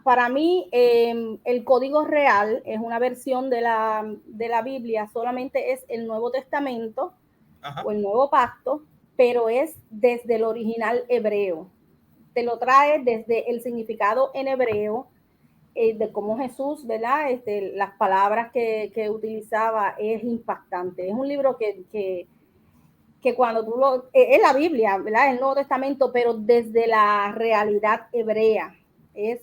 para mí el Código Real es una versión de la Biblia, solamente es el Nuevo Testamento o el Nuevo Pacto, pero es desde el original hebreo. Te lo trae desde el significado en hebreo, de cómo Jesús, ¿verdad? Las palabras que utilizaba es impactante. Es un libro que cuando tú es la Biblia, ¿verdad? El Nuevo Testamento, pero desde la realidad hebrea. Es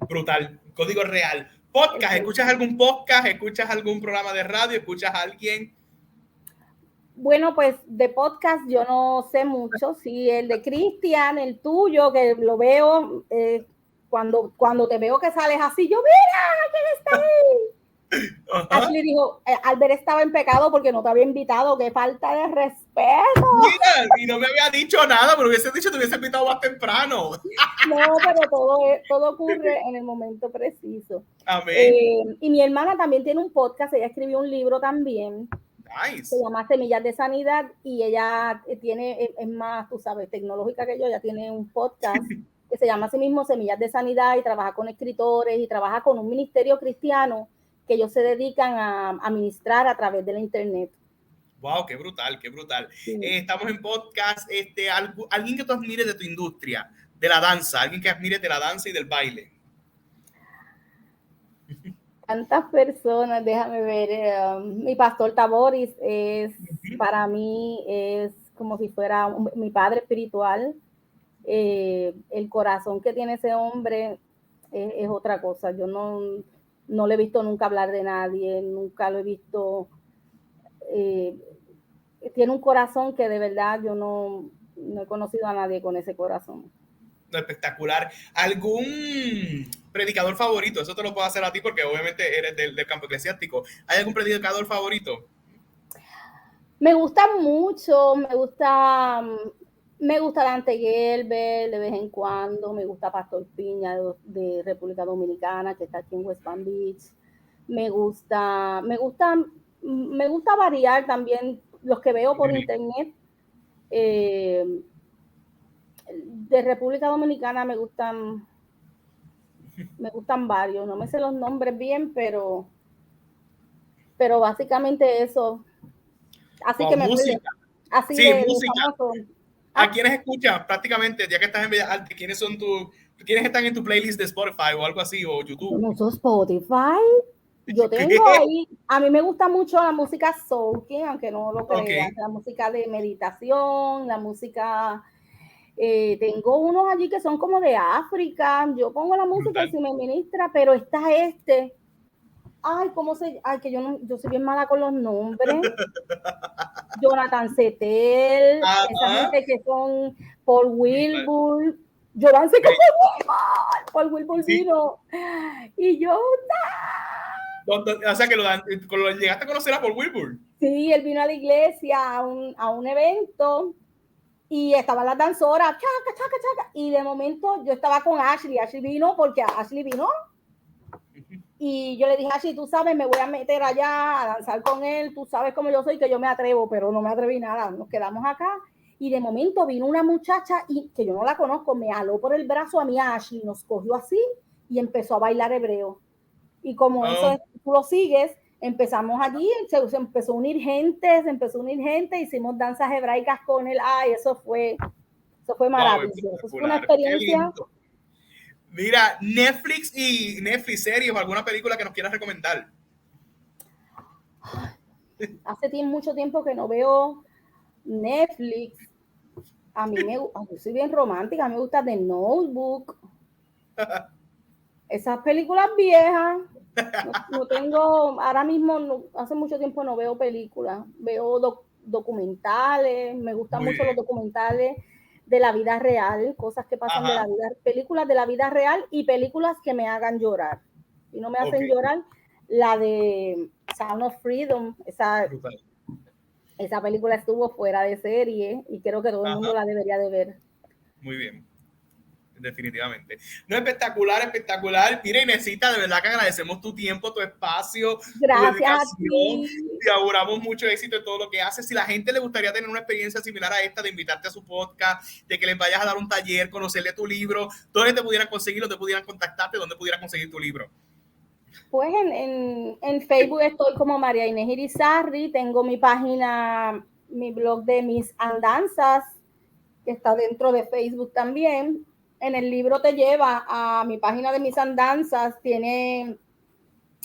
brutal. Código Real. Podcast, ¿escuchas algún podcast? ¿Escuchas algún programa de radio? ¿Escuchas a alguien? Bueno, pues de podcast yo no sé mucho. Sí, el de Cristian, el tuyo, que lo veo, cuando te veo que sales así, yo, mira, ¿quién está ahí? Ashley dijo, Albert estaba en pecado porque no te había invitado, qué falta de respeto. Mira, y no me había dicho nada, pero hubiese dicho, te hubiese invitado más temprano. No, pero todo ocurre en el momento preciso. Amén. Y mi hermana también tiene un podcast, ella escribió un libro también. Nice. Se llama Semillas de Sanidad y ella es más, tú sabes, tecnológica que yo, ella tiene un podcast que se llama así mismo Semillas de Sanidad y trabaja con escritores y trabaja con un ministerio cristiano que ellos se dedican a ministrar a través de la internet. Wow, qué brutal, qué brutal. Sí. Estamos en podcast, alguien que tú admires de tu industria, de la danza, alguien que admires de la danza y del baile. Tantas personas, déjame ver. Mi pastor Taboris es, para mí, es como si fuera mi padre espiritual. El corazón que tiene ese hombre es otra cosa. Yo no le he visto nunca hablar de nadie, nunca lo he visto. Tiene un corazón que de verdad yo no he conocido a nadie con ese corazón. Espectacular. ¿Algún predicador favorito? Eso te lo puedo hacer a ti porque obviamente eres del campo eclesiástico. ¿Hay algún predicador favorito? Me gusta mucho, me gusta Dante Gelber de vez en cuando, me gusta Pastor Piña de República Dominicana, que está aquí en West Palm Beach. Me gusta variar también los que veo por internet. De República Dominicana me gustan varios, no me sé los nombres bien, pero básicamente eso. Así con que me música. Así sí, de música. ¿A quiénes escuchas prácticamente, ya que estás en Bellas Artes? ¿Quiénes están en tu playlist de Spotify o algo así, o YouTube? No uso Spotify. Yo tengo ahí, a mí me gusta mucho la música soulking, aunque no lo creas, la música de meditación, la música, tengo unos allí que son como de África, yo pongo la música y si me ministra, pero está que yo soy bien mala con los nombres. Jonathan Settel, esa gente que son Paul Wilbur, Jovan Seco Paul Wilbur vino, y yo, o sea que lo llegaste a conocer a Paul Wilbur. Sí, él vino a la iglesia a un evento y estaban las danzoras, chaca, chaca, chaca, y de momento yo estaba con Ashley vino porque Ashley vino. Y yo le dije, Ashley, tú sabes, me voy a meter allá a danzar con él, tú sabes cómo yo soy, que yo me atrevo, pero no me atreví nada, nos quedamos acá. Y de momento vino una muchacha, y que yo no la conozco, me jaló por el brazo a mí, a Ashley, nos cogió así y empezó a bailar hebreo. Y como eso tú lo sigues, empezamos allí, se empezó a unir gente, hicimos danzas hebraicas con él. Ay, eso fue maravilloso. Eso fue una experiencia. Mira, Netflix series o alguna película que nos quieras recomendar. Hace mucho tiempo que no veo Netflix. A mí yo soy bien romántica, a mí me gusta The Notebook. Esas películas viejas. No tengo, ahora mismo, hace mucho tiempo no veo películas, veo documentales, me gustan mucho los documentales de la vida real, cosas que pasan de la vida, películas de la vida real y películas que me hagan llorar. Y no me hacen llorar, la de Sound of Freedom, esa película estuvo fuera de serie y creo que todo el mundo la debería de ver. Muy bien. Definitivamente. No, espectacular. Mira, Inesita, de verdad que agradecemos tu tiempo, tu espacio, gracias, tu dedicación. Te auguramos mucho éxito en todo lo que haces. Si la gente le gustaría tener una experiencia similar a esta, de invitarte a su podcast, de que les vayas a dar un taller, conocerle tu libro, ¿dónde te pudieran conseguirlo? ¿Te pudieran contactarte? ¿Dónde pudieran conseguir tu libro? Pues en Facebook estoy como María Inés Irizarry, tengo mi página, mi blog de mis andanzas, que está dentro de Facebook también. En el libro te lleva a mi página de mis andanzas, tiene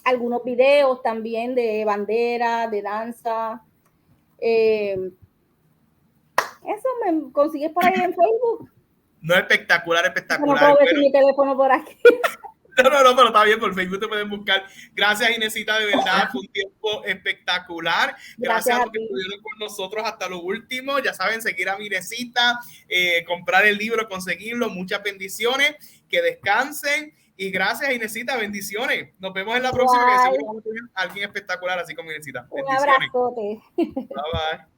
algunos videos también de bandera, de danza. Eso me consigues por ahí en Facebook. No, espectacular. No puedo decir mi teléfono por aquí. No, pero está bien, por Facebook te pueden buscar. Gracias, Inesita, de verdad, fue un tiempo espectacular. Gracias a los que estuvieron con nosotros hasta lo último. Ya saben, seguir a mi Inesita, comprar el libro, conseguirlo. Muchas bendiciones, que descansen. Y gracias, Inesita, bendiciones. Nos vemos en la próxima, que seguro vamos a tener a alguien espectacular así como Inesita. Un abrazote. Bye, bye.